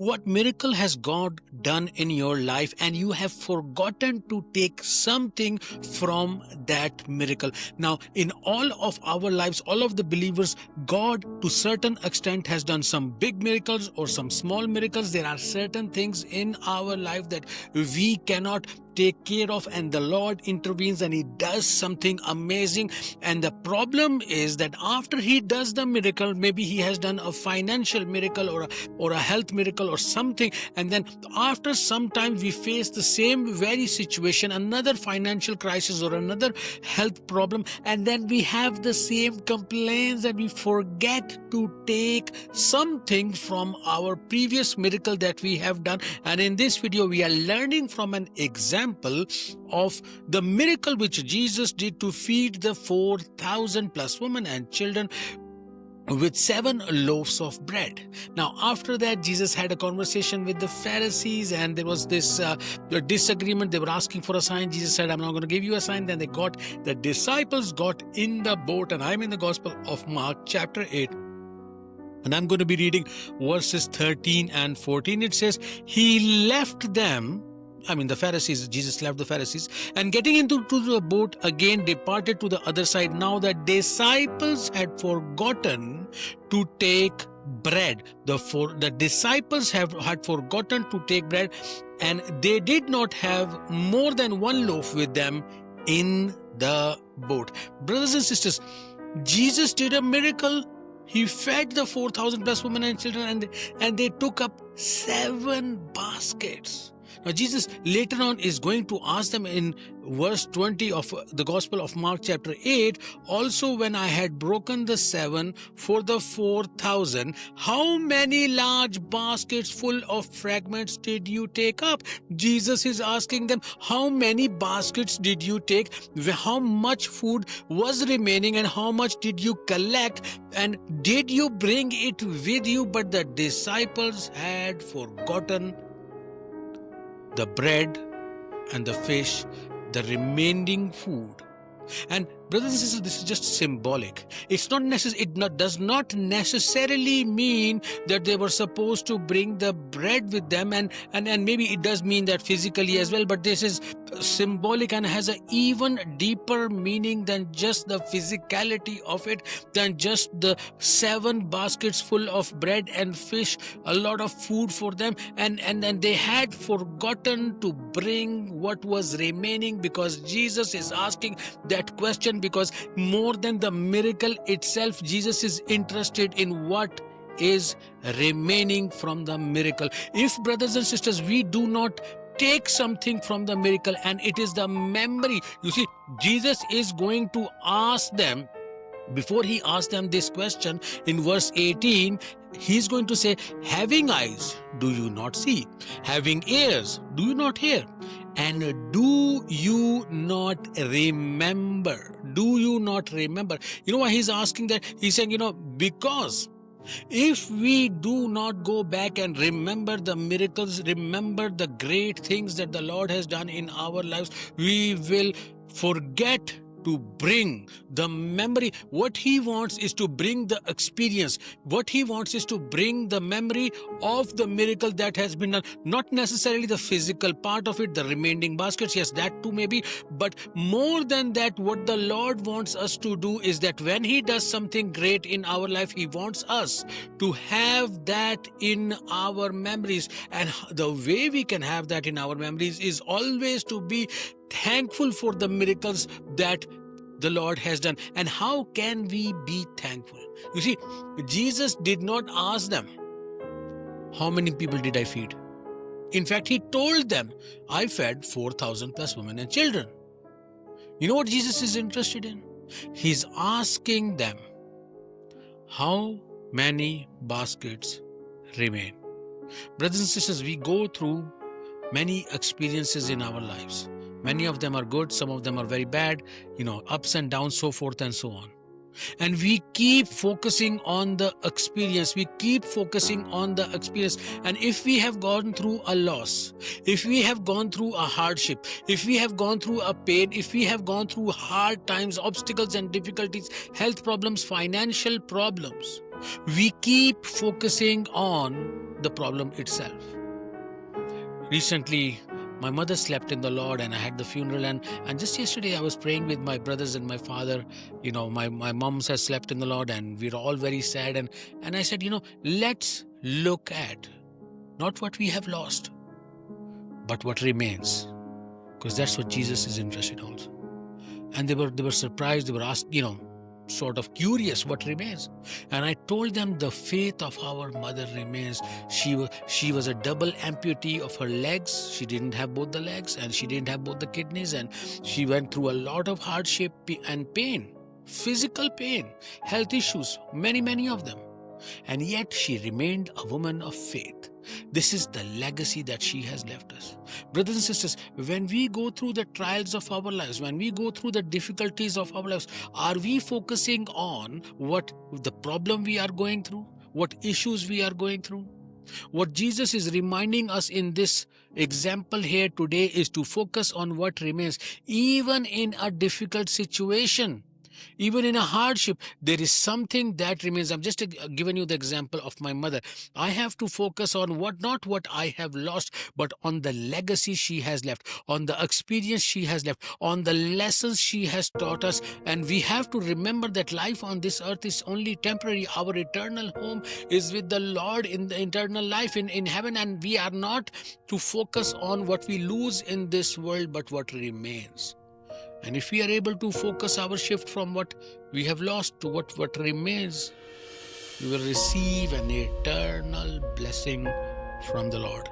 What miracle has God done in your life and you have forgotten to take something from that miracle? Now, in all of our lives, all of the believers, God to certain extent has done some big miracles or some small miracles. There are certain things in our life that we cannot take care of, and the Lord intervenes and he does something amazing. And the problem is that after he does the miracle, maybe he has done a financial miracle or a health miracle or something, and then after some time we face the same very situation, another financial crisis or another health problem, and then we have the same complaints and we forget to take something from our previous miracle that we have done. And in this video we are learning from an example of the miracle which Jesus did to feed the 4,000 plus women and children with 7 loaves of bread. Now, after that, Jesus had a conversation with the Pharisees, and there was this disagreement. They were asking for a sign. Jesus said, I'm not going to give you a sign. Then the disciples got in the boat, and I'm in the Gospel of Mark, chapter 8. And I'm going to be reading verses 13 and 14. It says, he left them, the Pharisees, Jesus left the Pharisees, and getting into the boat again departed to the other side. Now the disciples had forgotten to take bread. The disciples had forgotten to take bread, and they did not have more than 1 loaf with them in the boat. Brothers and sisters, Jesus did a miracle. He fed the 4,000 plus women and children, and they took up 7 baskets. Now, Jesus later on is going to ask them in verse 20 of the Gospel of Mark chapter 8, also when I had broken the 7 for the 4,000, how many large baskets full of fragments did you take up? Jesus is asking them, how many baskets did you take? How much food was remaining and how much did you collect? And did you bring it with you? But the disciples had forgotten the bread and the fish, the remaining food. And brothers and sisters, this is just symbolic. It's not necessary. It does not necessarily mean that they were supposed to bring the bread with them, and maybe it does mean that physically as well. But this is symbolic and has an even deeper meaning than just the physicality of it, than just the 7 baskets full of bread and fish, a lot of food for them, and they had forgotten to bring what was remaining, because Jesus is asking that question, because more than the miracle itself, Jesus is interested in what is remaining from the miracle. If, brothers and sisters, we do not take something from the miracle, and it is the memory, you see, Jesus is going to ask them, before he asks them this question in verse 18, he's going to say, having eyes, do you not see? Having ears, do you not hear? And do you not remember? Do you not remember? You know why he's asking that? He's saying, because if we do not go back and remember the miracles, remember the great things that the Lord has done in our lives, we will forget to bring the memory. What he wants is to bring the experience. What he wants is to bring the memory of the miracle that has been done. Not necessarily the physical part of it, the remaining baskets, yes, that too maybe. But more than that, what the Lord wants us to do is that when he does something great in our life, he wants us to have that in our memories. And the way we can have that in our memories is always to be thankful for the miracles that the Lord has done. And how can we be thankful? You see, Jesus did not ask them, how many people did I feed? In fact, he told them, I fed 4,000 plus women and children. You know what Jesus is interested in? He's asking them, how many baskets remain? Brothers and sisters, we go through many experiences in our lives. Many of them are good, some of them are very bad, ups and downs, so forth and so on. And we keep focusing on the experience. We keep focusing on the experience. And if we have gone through a loss, if we have gone through a hardship, if we have gone through a pain, if we have gone through hard times, obstacles and difficulties, health problems, financial problems, we keep focusing on the problem itself. Recently, my mother slept in the Lord and I had the funeral, and just yesterday I was praying with my brothers and my father. My mom has slept in the Lord and we're all very sad, and I said, let's look at not what we have lost, but what remains, because that's what Jesus is interested also. And they were surprised. They were asked, sort of curious, what remains. And I told them the faith of our mother remains. She was a double amputee of her legs. She didn't have both the legs and she didn't have both the kidneys, and she went through a lot of hardship and pain, physical pain, health issues, many of them. And yet she remained a woman of faith. This is the legacy that she has left us. Brothers and sisters, when we go through the trials of our lives, when we go through the difficulties of our lives, are we focusing on what the problem we are going through, what issues we are going through? What Jesus is reminding us in this example here today is to focus on what remains. Even in a difficult situation, even in a hardship, there is something that remains. I'm just giving you the example of my mother. I have to focus on not what I have lost, but on the legacy she has left, on the experience she has left, on the lessons she has taught us. And we have to remember that life on this earth is only temporary. Our eternal home is with the Lord in the eternal life in heaven. And we are not to focus on what we lose in this world, but what remains. And if we are able to focus our shift from what we have lost to what remains, we will receive an eternal blessing from the Lord.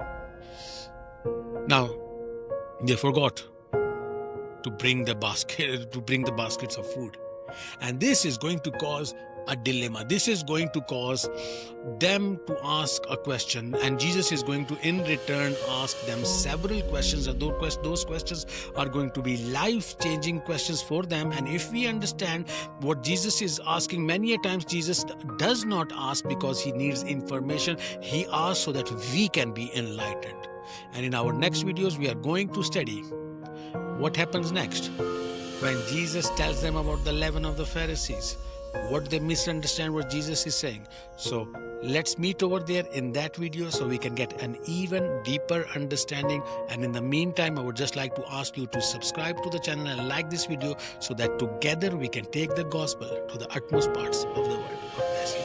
Now, they forgot to bring the baskets of food. And this is going to cause a dilemma. This is going to cause them to ask a question, and Jesus is going to in return ask them several questions, and those questions are going to be life-changing questions for them. And if we understand what Jesus is asking, many a times Jesus does not ask because he needs information. He asks so that we can be enlightened. And in our next videos, we are going to study what happens next when Jesus tells them about the leaven of the Pharisees, what they misunderstand what Jesus is saying. So let's meet over there in that video so we can get an even deeper understanding. And in the meantime, I would just like to ask you to subscribe to the channel and like this video so that together we can take the gospel to the utmost parts of the world. God bless you.